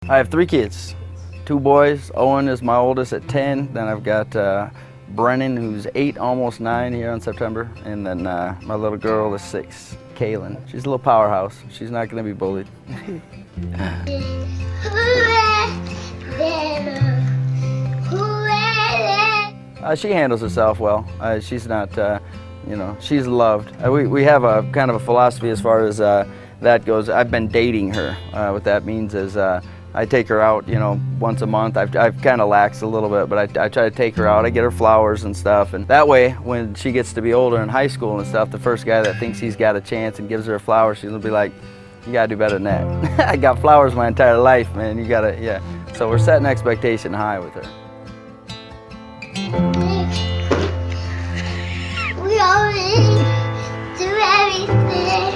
I have 3 kids, 2 boys. Owen is my oldest at 10. Then I've got Brennan, who's 8, almost 9 here in September. And then my little girl is 6, Kaylin. She's a little powerhouse. She's not gonna be bullied. She handles herself well. She's not, you know, she's loved. We have a kind of a philosophy as far as that goes. I've been dating her. What that means is I take her out, you know, once a month. I've kind of laxed a little bit, but I try to take her out. I get her flowers and stuff, and that way, when she gets to be older in high school and stuff, the first guy that thinks he's got a chance and gives her a flower, she'll be like, "You gotta do better than that." I got flowers my entire life, man. You gotta, yeah. So we're setting expectation high with her. We always do everything.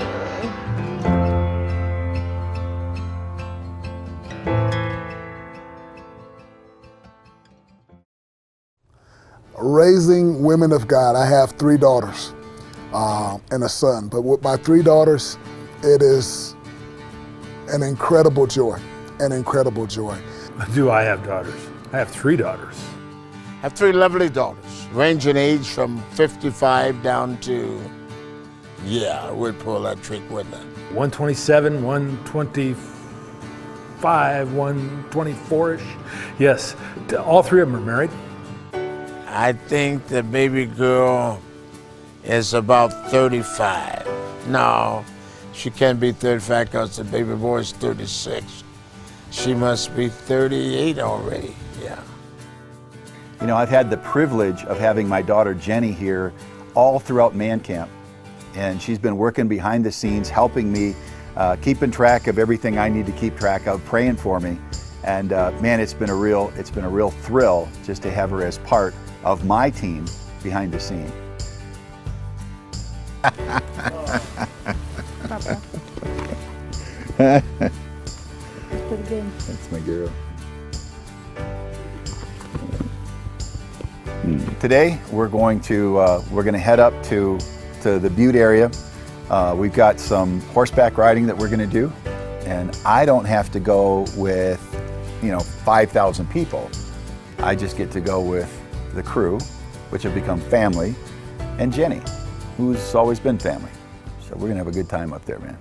Raising women of God, I have 3 daughters and a son, but with my 3 daughters, it is an incredible joy, an incredible joy. Do I have daughters? I have 3 daughters. I have 3 lovely daughters, range in age from 55 down to, yeah, we'd pull that trick, wouldn't it? 127, 125, 124-ish. Yes, all 3 of them are married. I think the baby girl is about 35. No, she can't be 35 because the baby boy is 36. She must be 38 already, yeah. You know, I've had the privilege of having my daughter Jenny here all throughout Man Camp, and she's been working behind the scenes, helping me, keeping track of everything I need to keep track of, praying for me, and man, it's been a real thrill just to have her as part of my team behind the scene. That's pretty good. That's my girl. Today we're going to head up to the Butte area. We've got some horseback riding that we're going to do, and I don't have to go with 5,000 people. I just get to go with the crew, which have become family, and Jenny, who's always been family. So we're going to have a good time up there, man.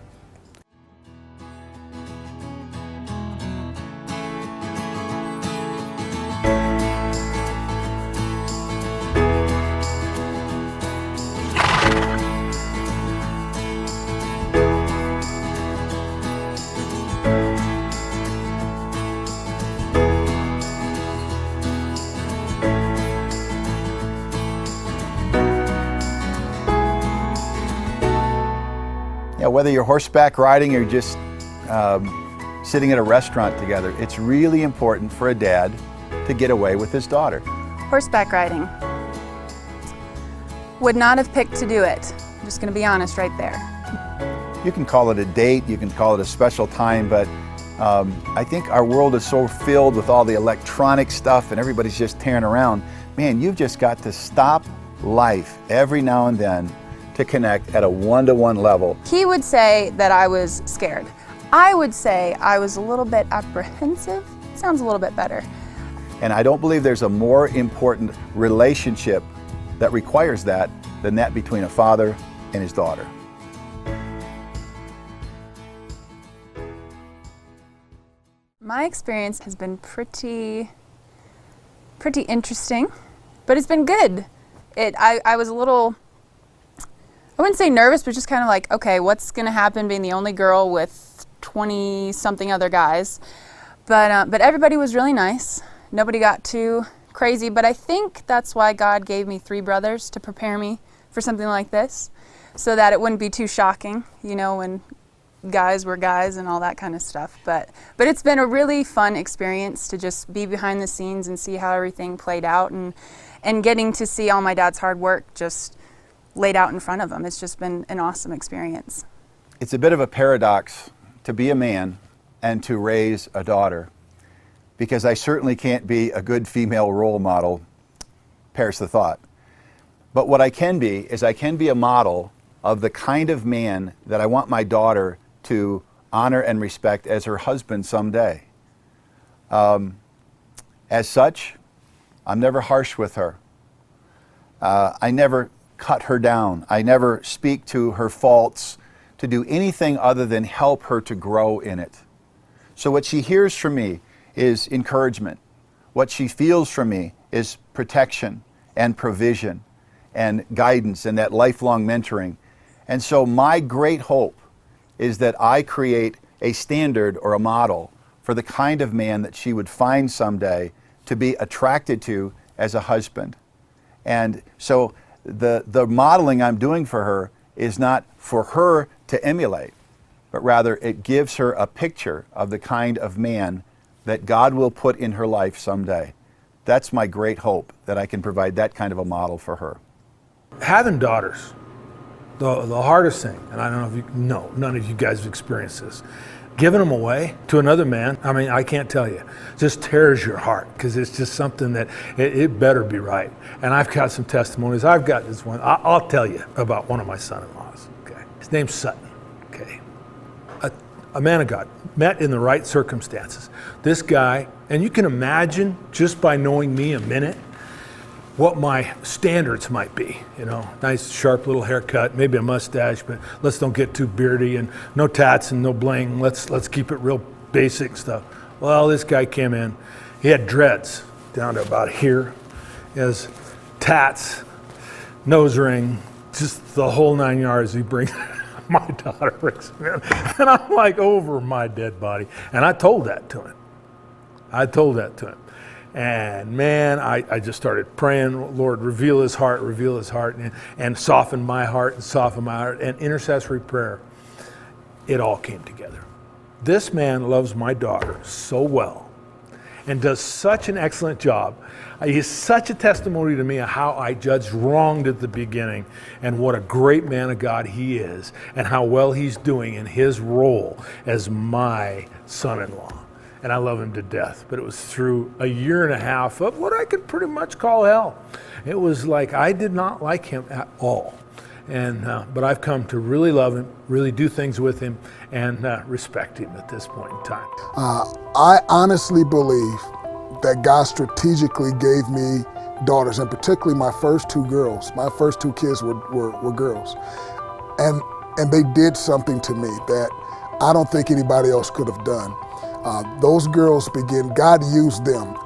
Yeah, whether you're horseback riding or just sitting at a restaurant together, it's really important for a dad to get away with his daughter. Horseback riding. Would not have picked to do it. I'm just going to be honest right there. You can call it a date, you can call it a special time, but I think our world is so filled with all the electronic stuff and everybody's just tearing around. Man, you've just got to stop life every now and then to connect at a one-to-one level. He would say that I was scared. I would say I was a little bit apprehensive. Sounds a little bit better. And I don't believe there's a more important relationship that requires that than that between a father and his daughter. My experience has been pretty interesting, but it's been good. I was a little, I wouldn't say nervous, but just kind of like, okay, what's going to happen being the only girl with 20-something other guys? But everybody was really nice. Nobody got too crazy, but I think that's why God gave me 3 brothers to prepare me for something like this, so that it wouldn't be too shocking, when guys were guys and all that kind of stuff. But it's been a really fun experience to just be behind the scenes and see how everything played out, and getting to see all my dad's hard work just laid out in front of him. It's just been an awesome experience. It's a bit of a paradox to be a man and to raise a daughter, because I certainly can't be a good female role model, perish the thought. But what I can be is I can be a model of the kind of man that I want my daughter to honor and respect as her husband someday. As such, I'm never harsh with her. I never cut her down. I never speak to her faults to do anything other than help her to grow in it. So what she hears from me is encouragement. What she feels from me is protection and provision and guidance and that lifelong mentoring. And so my great hope is that I create a standard or a model for the kind of man that she would find someday to be attracted to as a husband. And so the modeling I'm doing for her is not for her to emulate, but rather it gives her a picture of the kind of man that God will put in her life someday. That's my great hope, that I can provide that kind of a model for her. Having daughters, the hardest thing, and I don't know if you know, none of you guys have experienced this, giving them away to another man, I mean, I can't tell you, just tears your heart, because it's just something that it better be right. And I've got some testimonies. I've got this one. I'll tell you about one of my son-in-laws. Okay, his name's Sutton. Okay, a man of God, met in the right circumstances. This guy, and you can imagine just by knowing me a minute, what my standards might be. You know, nice sharp little haircut, maybe a mustache, but let's don't get too beardy, and no tats and no bling. Let's keep it real basic stuff. Well, this guy came in, he had dreads down to about here, he has tats, nose ring, just the whole 9 yards. He brings my daughter brings him in, and I'm like, over my dead body. And I told that to him. And man, I just started praying, Lord, reveal his heart, and soften my heart, and intercessory prayer. It all came together. This man loves my daughter so well and does such an excellent job. He's such a testimony to me of how I judged wronged at the beginning, and what a great man of God he is, and how well he's doing in his role as my son-in-law. And I love him to death. But it was through a year and a half of what I could pretty much call hell. It was like I did not like him at all. And but I've come to really love him, really do things with him, and respect him at this point in time. I honestly believe that God strategically gave me daughters, and particularly my first two girls. My first two kids were girls. And they did something to me that I don't think anybody else could have done. Those girls God used them.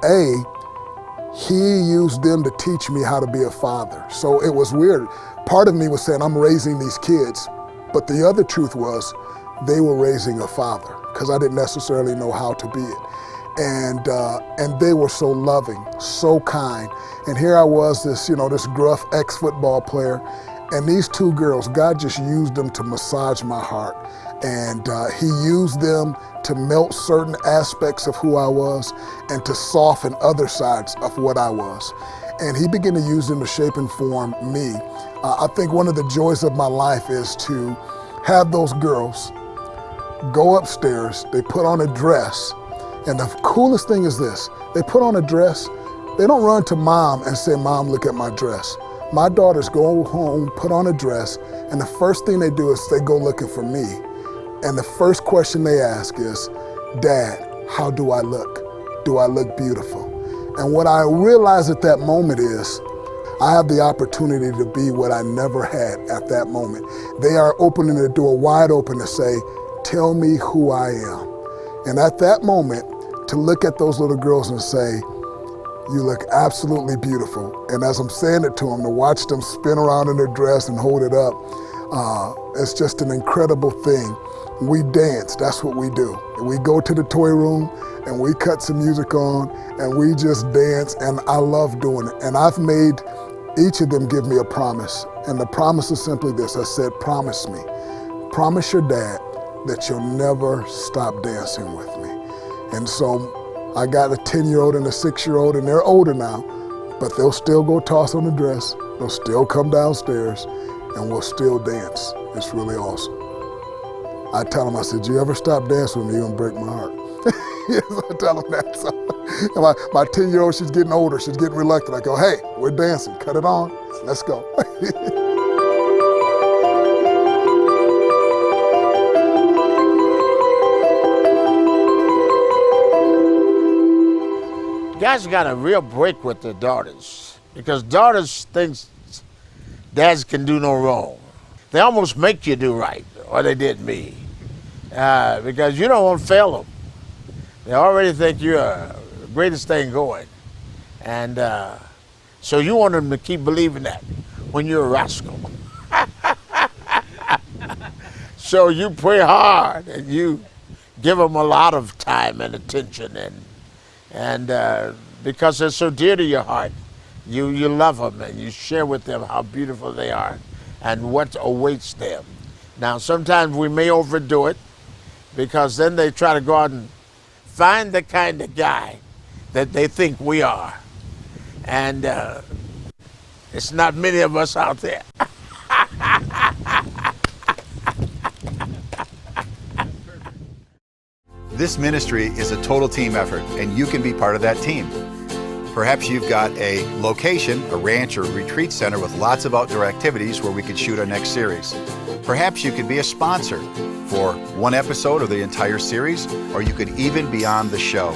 He used them to teach me how to be a father. So it was weird. Part of me was saying, I'm raising these kids, but the other truth was they were raising a father, because I didn't necessarily know how to be it. And they were so loving, so kind. And here I was, this gruff ex-football player, and these two girls, God just used them to massage my heart. And he used them to melt certain aspects of who I was and to soften other sides of what I was. And he began to use them to shape and form me. I think one of the joys of my life is to have those girls go upstairs, they put on a dress, and the coolest thing is this, they put on a dress, they don't run to mom and say, Mom, look at my dress. My daughters go home, put on a dress, and the first thing they do is they go looking for me. And the first question they ask is, Dad, how do I look? Do I look beautiful? And what I realized at that moment is, I have the opportunity to be what I never had at that moment. They are opening the door wide open to say, tell me who I am. And at that moment, to look at those little girls and say, you look absolutely beautiful. And as I'm saying it to them, to watch them spin around in their dress and hold it up, it's just an incredible thing. We dance, that's what we do. We go to the toy room and we cut some music on and we just dance, and I love doing it. And I've made each of them give me a promise. And the promise is simply this. I said, promise me. Promise your dad that you'll never stop dancing with me. And so I got a 10-year-old and a 6-year-old, and they're older now, but they'll still go toss on the dress. They'll still come downstairs and we'll still dance. It's really awesome. I tell them, I said, you ever stop dancing with me, you're gonna break my heart. Yes, I tell them that. So, my 10-year-old, she's getting older, she's getting reluctant. I go, hey, we're dancing, cut it on, let's go. Guys got a real break with their daughters because daughters think dads can do no wrong. They almost make you do right, or they did me, because you don't want to fail them. They already think you're the greatest thing going. And so you want them to keep believing that when you're a rascal. So you pray hard and you give them a lot of time and attention, and because they're so dear to your heart, you love them and you share with them how beautiful they are and what awaits them. Now sometimes we may overdo it because then they try to go out and find the kind of guy that they think we are. And it's not many of us out there. This ministry is a total team effort, and you can be part of that team. Perhaps you've got a location, a ranch or a retreat center with lots of outdoor activities where we could shoot our next series. Perhaps you could be a sponsor for one episode of the entire series, or you could even be on the show.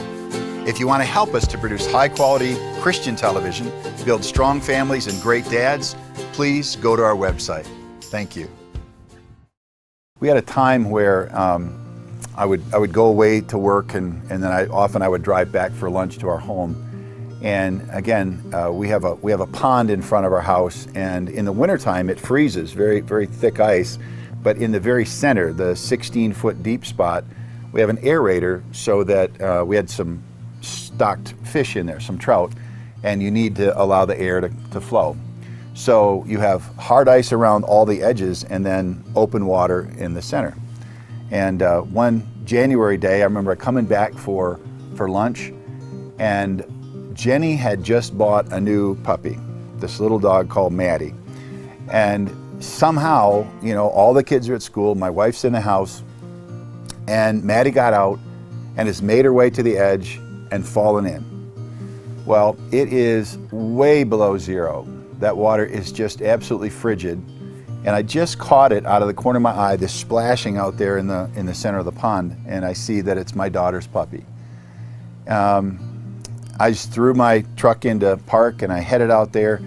If you want to help us to produce high-quality Christian television, build strong families and great dads, please go to our website. Thank you. We had a time where I would go away to work, and then I would drive back for lunch to our home. And again, we have a pond in front of our house, and in the wintertime it freezes, very, very thick ice. But in the very center, the 16-foot deep spot, we have an aerator so that we had some stocked fish in there, some trout, and you need to allow the air to flow. So you have hard ice around all the edges and then open water in the center. And one January day, I remember coming back for lunch, and Jenny had just bought a new puppy, this little dog called Maddie. And somehow, you know, all the kids are at school, my wife's in the house, and Maddie got out and has made her way to the edge and fallen in. Well, it is way below zero. That water is just absolutely frigid. And I just caught it out of the corner of my eye, this splashing out there in the center of the pond, and I see that it's my daughter's puppy. I just threw my truck into park and I headed out there,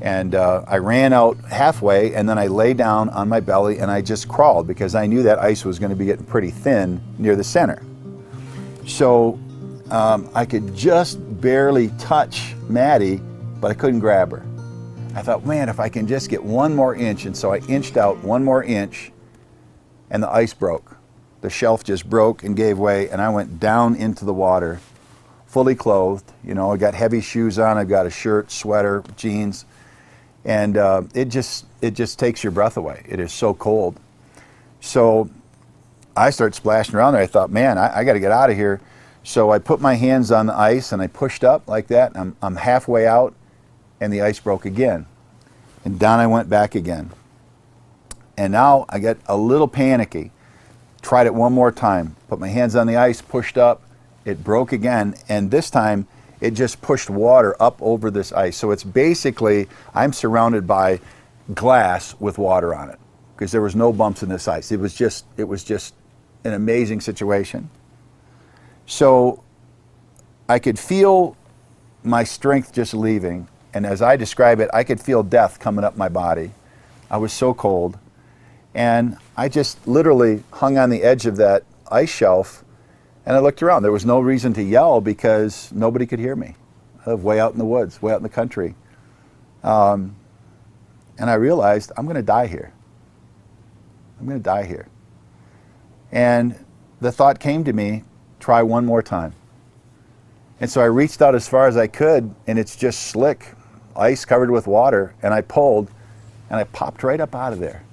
and I ran out halfway, and then I lay down on my belly and I just crawled because I knew that ice was going to be getting pretty thin near the center. So I could just barely touch Maddie, but I couldn't grab her. I thought, man, if I can just get one more inch. And so I inched out one more inch, and the ice broke. The shelf just broke and gave way, and I went down into the water, fully clothed. You know, I got heavy shoes on, I've got a shirt, sweater, jeans, and it just takes your breath away. It is so cold. So I started splashing around there. I thought, man, I got to get out of here. So I put my hands on the ice and I pushed up like that. I'm halfway out, and the ice broke again. And down I went back again. And now I get a little panicky. Tried it one more time. Put my hands on the ice, pushed up. It broke again. And this time it just pushed water up over this ice. So it's basically, I'm surrounded by glass with water on it because there was no bumps in this ice. It was just an amazing situation. So I could feel my strength just leaving. And as I describe it, I could feel death coming up my body. I was so cold. And I just literally hung on the edge of that ice shelf, and I looked around. There was no reason to yell because nobody could hear me. I live way out in the woods, way out in the country. And I realized I'm going to die here. I'm going to die here. And the thought came to me, try one more time. And so I reached out as far as I could, and it's just slick, ice covered with water, and I pulled, and I popped right up out of there.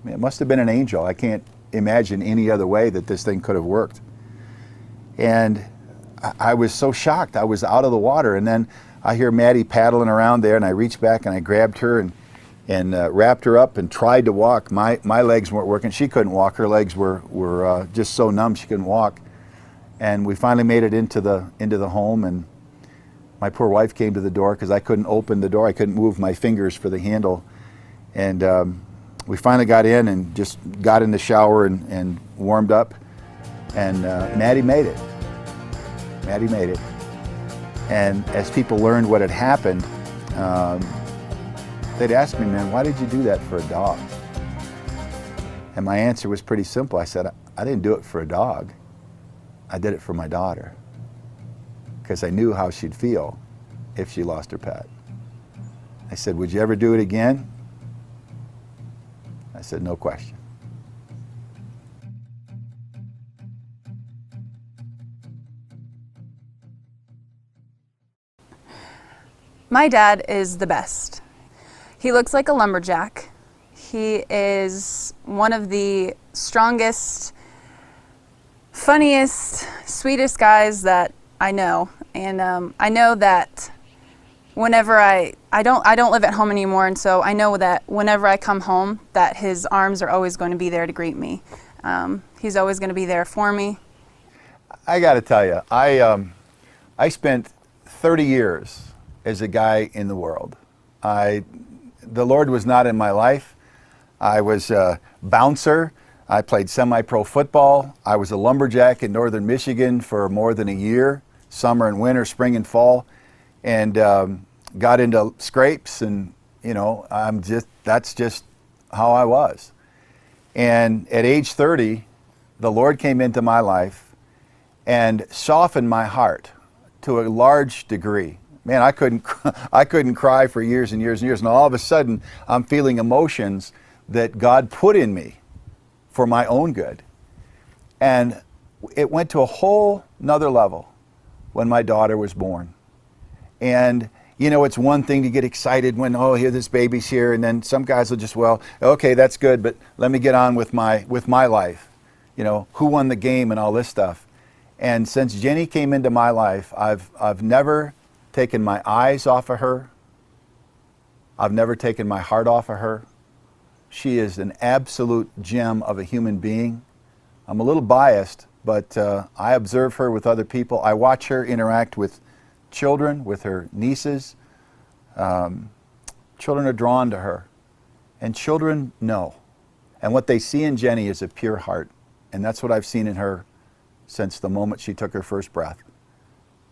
I mean, it must have been an angel. I can't imagine any other way that this thing could have worked. And I was so shocked. I was out of the water, and then I hear Maddie paddling around there, and I reached back and I grabbed her and wrapped her up and tried to walk. My legs weren't working. She couldn't walk. Her legs were just so numb she couldn't walk. And we finally made it into the home, and my poor wife came to the door because I couldn't open the door. I couldn't move my fingers for the handle. And we finally got in and just got in the shower and warmed up. And Maddie made it. Maddie made it. And as people learned what had happened, they'd ask me, man, why did you do that for a dog? And my answer was pretty simple. I said, I didn't do it for a dog. I did it for my daughter, because I knew how she'd feel if she lost her pet. I said, would you ever do it again? I said, no question. My dad is the best. He looks like a lumberjack. He is one of the strongest, funniest, sweetest guys that I know. And I know that whenever I don't live at home anymore, and so I know that whenever I come home, that his arms are always going to be there to greet me. He's always going to be there for me. I got to tell you, I spent 30 years as a guy in the world. The Lord was not in my life. I was a bouncer. I played semi-pro football. I was a lumberjack in northern Michigan for more than a year, summer and winter, spring and fall, and got into scrapes, and that's just how I was. And at age 30, the Lord came into my life and softened my heart to a large degree. Man, I couldn't cry for years and years and years, and all of a sudden I'm feeling emotions that God put in me for my own good. And it went to a whole nother level when my daughter was born. And it's one thing to get excited when, oh, here, this baby's here, and then some guys will just, well, okay, that's good, but let me get on with my life. Who won the game and all this stuff. And since Jenny came into my life, I've never taken my eyes off of her. I've never taken my heart off of her. She is an absolute gem of a human being. I'm a little biased, but I observe her with other people. I watch her interact with children, with her nieces. Children are drawn to her, and children know. And what they see in Jenny is a pure heart, and that's what I've seen in her since the moment she took her first breath.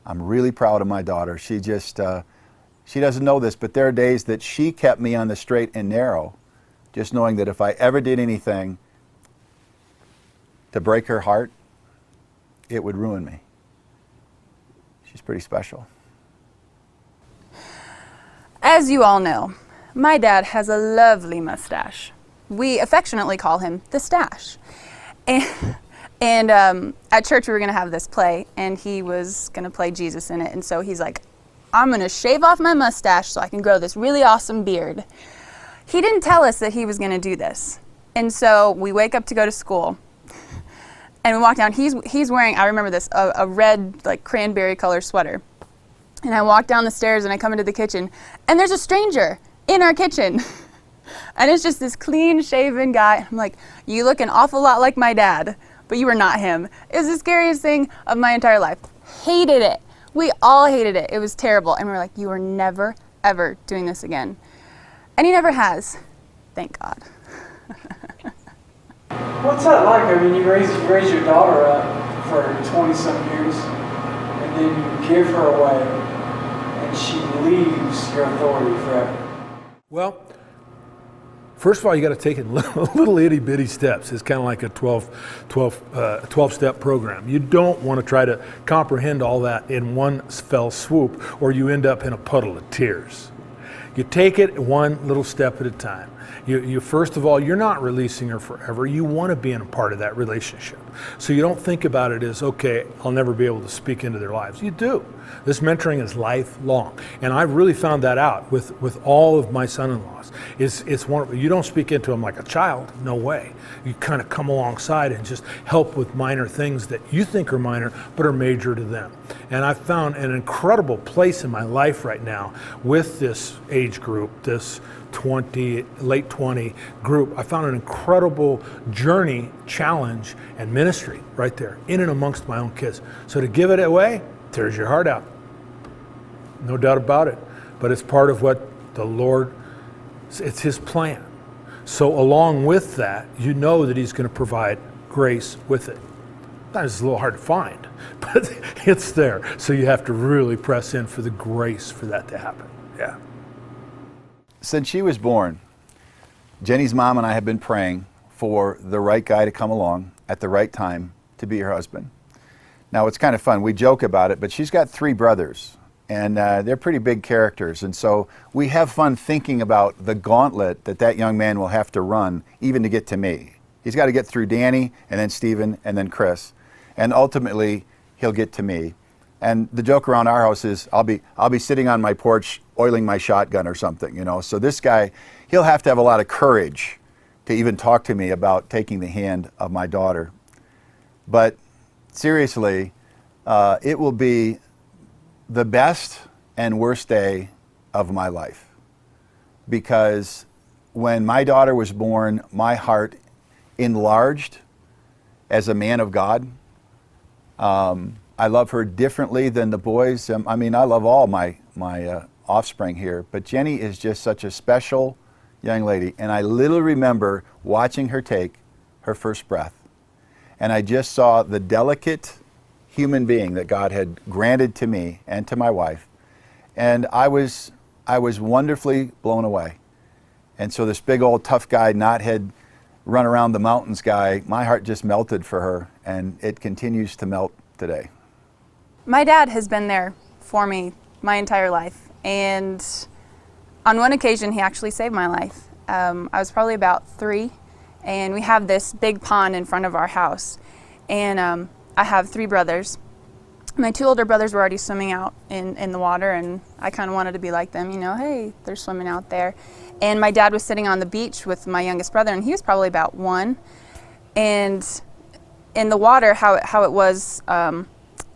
I'm really proud of my daughter. She just, she doesn't know this, but there are days that she kept me on the straight and narrow, just knowing that if I ever did anything to break her heart, it would ruin me. She's pretty special. As you all know, my dad has a lovely mustache. We affectionately call him the Stash. And at church we were going to have this play, and he was going to play Jesus in it. And so he's like, I'm going to shave off my mustache so I can grow this really awesome beard. He didn't tell us that he was going to do this. And so we wake up to go to school, and we walk down. He's wearing, I remember this, a red, like, cranberry color sweater. And I walk down the stairs, and I come into the kitchen, and there's a stranger in our kitchen. And it's just this clean-shaven guy. I'm like, you look an awful lot like my dad, but you are not him. It was the scariest thing of my entire life. Hated it. We all hated it. It was terrible. And we were like, you are never, ever doing this again. And he never has. Thank God. What's that like? I mean, you raise your daughter up for 20-some years, and then you give her away, and she leaves your authority forever. Well, first of all, you got to take it in little itty bitty steps. It's kind of like a 12-step program. You don't want to try to comprehend all that in one fell swoop, or you end up in a puddle of tears. You take it one little step at a time. You first of all, you're not releasing her forever. You want to be in a part of that relationship. So you don't think about it as, okay, I'll never be able to speak into their lives. You do. This mentoring is lifelong. And I've really found that out with all of my son-in-laws. It's one, you don't speak into them like a child, no way. You kind of come alongside and just help with minor things that you think are minor, but are major to them. And I've found an incredible place in my life right now with this age group, this late 20 group. I found an incredible journey, challenge, and ministry right there, in and amongst my own kids. So to give it away tears your heart out. No doubt about it. But it's part of what the Lord, it's His plan. So along with that, you know that He's going to provide grace with it. Sometimes it's a little hard to find, but it's there. So you have to really press in for the grace for that to happen. Yeah. Since she was born, Jenny's mom and I have been praying for the right guy to come along at the right time to be her husband. Now, it's kind of fun. We joke about it, but she's got 3 brothers, and they're pretty big characters. And so we have fun thinking about the gauntlet that young man will have to run even to get to me. He's got to get through Danny, and then Stephen, and then Chris. And ultimately, he'll get to me. And the joke around our house is I'll be sitting on my porch oiling my shotgun or something, you know. So this guy, he'll have to have a lot of courage to even talk to me about taking the hand of my daughter. But seriously, it will be the best and worst day of my life. Because when my daughter was born, my heart enlarged as a man of God. I love her differently than the boys. I mean, I love all my offspring here, but Jenny is just such a special young lady. And I literally remember watching her take her first breath. And I just saw the delicate human being that God had granted to me and to my wife. And I was wonderfully blown away. And so this big old tough guy, knothead, run around the mountains guy, my heart just melted for her, and it continues to melt today. My dad has been there for me my entire life, and on one occasion he actually saved my life. I was probably about 3, and we have this big pond in front of our house, and I have 3 brothers. My 2 older brothers were already swimming out in the water, and I kind of wanted to be like them, you know, hey, they're swimming out there. And my dad was sitting on the beach with my youngest brother, and he was probably about 1. And in the water, how it was,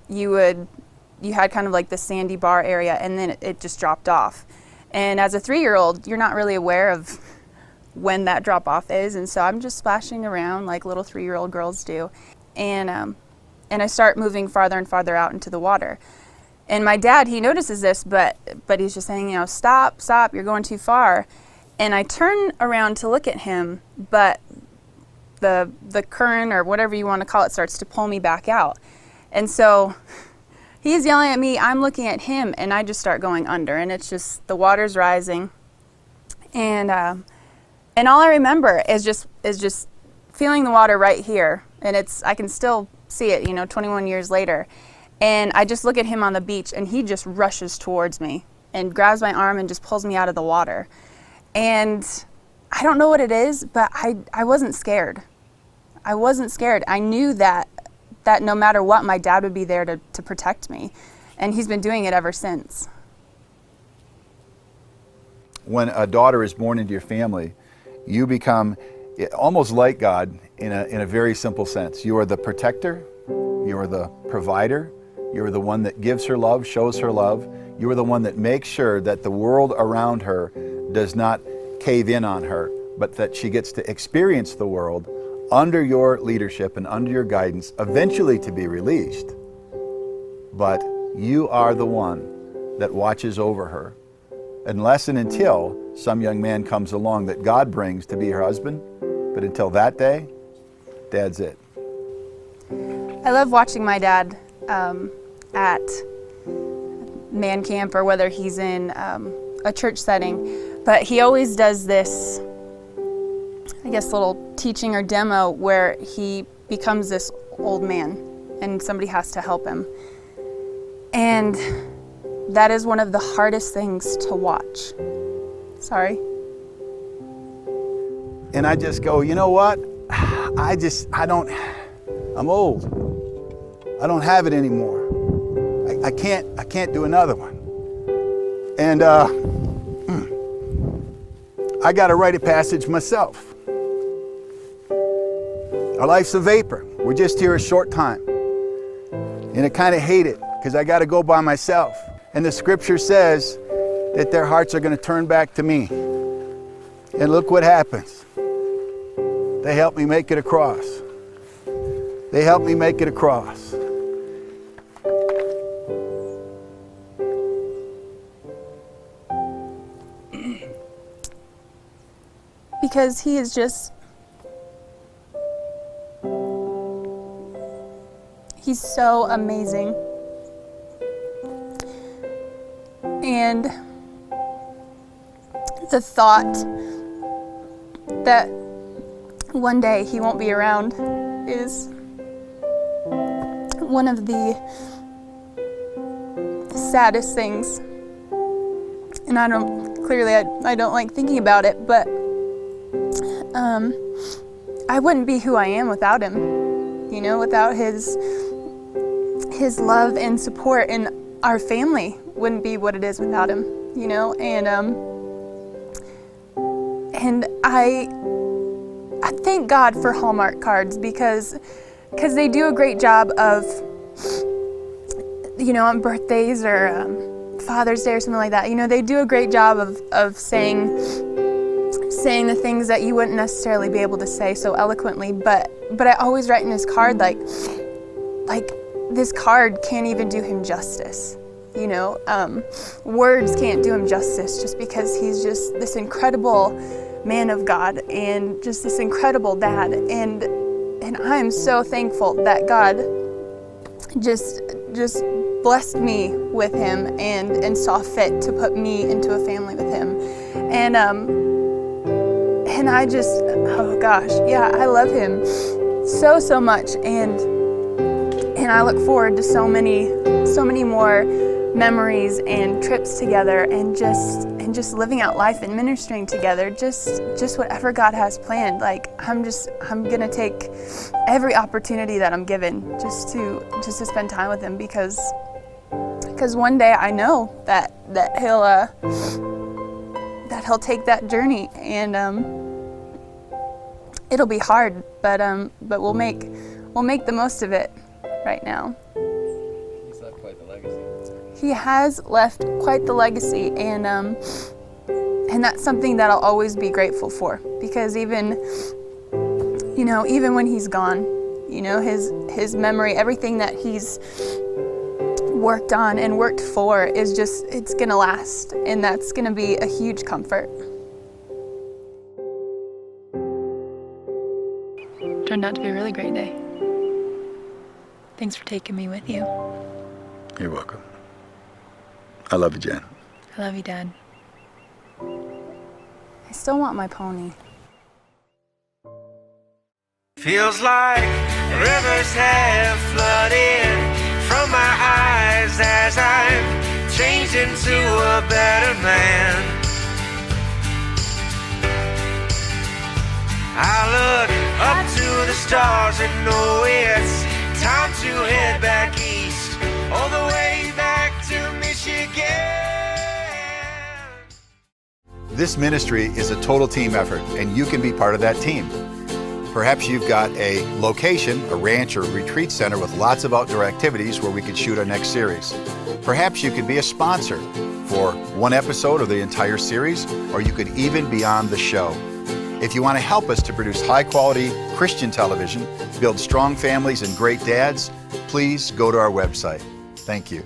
you had kind of like the sandy bar area, and then it just dropped off. And as a 3-year-old, you're not really aware of when that drop off is, and so I'm just splashing around like little 3-year-old girls do. And I start moving farther and farther out into the water. And my dad, he notices this, but he's just saying, you know, stop, you're going too far. And I turn around to look at him, but the current, or whatever you want to call it, starts to pull me back out. And so he's yelling at me, I'm looking at him, and I just start going under, and it's just, the water's rising. And all I remember is just feeling the water right here. And I can still see it, you know, 21 years later. And I just look at him on the beach, and he just rushes towards me and grabs my arm and just pulls me out of the water. And I don't know what it is, but I wasn't scared. I wasn't scared. I knew that no matter what, my dad would be there to protect me. And he's been doing it ever since. When a daughter is born into your family, you become almost like God in a very simple sense. You are the protector, you are the provider, you are the one that gives her love, shows her love. You are the one that makes sure that the world around her does not cave in on her, but that she gets to experience the world under your leadership and under your guidance, eventually to be released. But you are the one that watches over her, unless and until some young man comes along that God brings to be her husband. But until that day, Dad's it. I love watching my dad at man camp, or whether he's in a church setting, but he always does this, I guess, little teaching or demo where he becomes this old man and somebody has to help him. And that is one of the hardest things to watch. Sorry. And I just go, you know what? I'm old. I don't have it anymore. I can't do another one. And I got a rite of passage myself. Our life's a vapor. We're just here a short time. And I kind of hate it because I got to go by myself. And the scripture says that their hearts are going to turn back to me. And look what happens. They help me make it across. They help me make it across. Because he is just, He's so amazing. And the thought that one day he won't be around is one of the saddest things. And I don't like thinking about it, but I wouldn't be who I am without him, you know, without his love and support, and our family wouldn't be what it is without him, you know. And I thank God for Hallmark cards because they do a great job of, you know, on birthdays or Father's Day or something like that, you know, they do a great job of saying the things that you wouldn't necessarily be able to say so eloquently, but I always write in his card like this card can't even do him justice, you know. Words can't do him justice, just because he's just this incredible man of God and just this incredible dad, and I'm so thankful that God just blessed me with him and saw fit to put me into a family with him. And I just, oh gosh, yeah, I love him so much, and I look forward to so many more memories and trips together, and just living out life and ministering together, just whatever God has planned. Like I'm gonna take every opportunity that I'm given just to spend time with him, because one day I know that he'll take that journey, and it'll be hard, but we'll make the most of it right now. He's left quite the legacy. He has left quite the legacy, and that's something that I'll always be grateful for, because even when he's gone, you know, his memory, everything that he's worked on and worked for it's gonna last, and that's gonna be a huge comfort. Turned out to be a really great day. Thanks for taking me with you. You're welcome. I love you, Jen. I love you, Dad. I still want my pony. Feels like rivers have flooded from my eyes as I'm changed into a better man. I look up to the stars and know it's time to head back east, all the way back to Michigan. This ministry is a total team effort, and you can be part of that team. Perhaps you've got a location, a ranch or a retreat center with lots of outdoor activities where we could shoot our next series. Perhaps you could be a sponsor for one episode of the entire series, or you could even be on the show. If you want to help us to produce high-quality Christian television, build strong families and great dads, please go to our website. Thank you.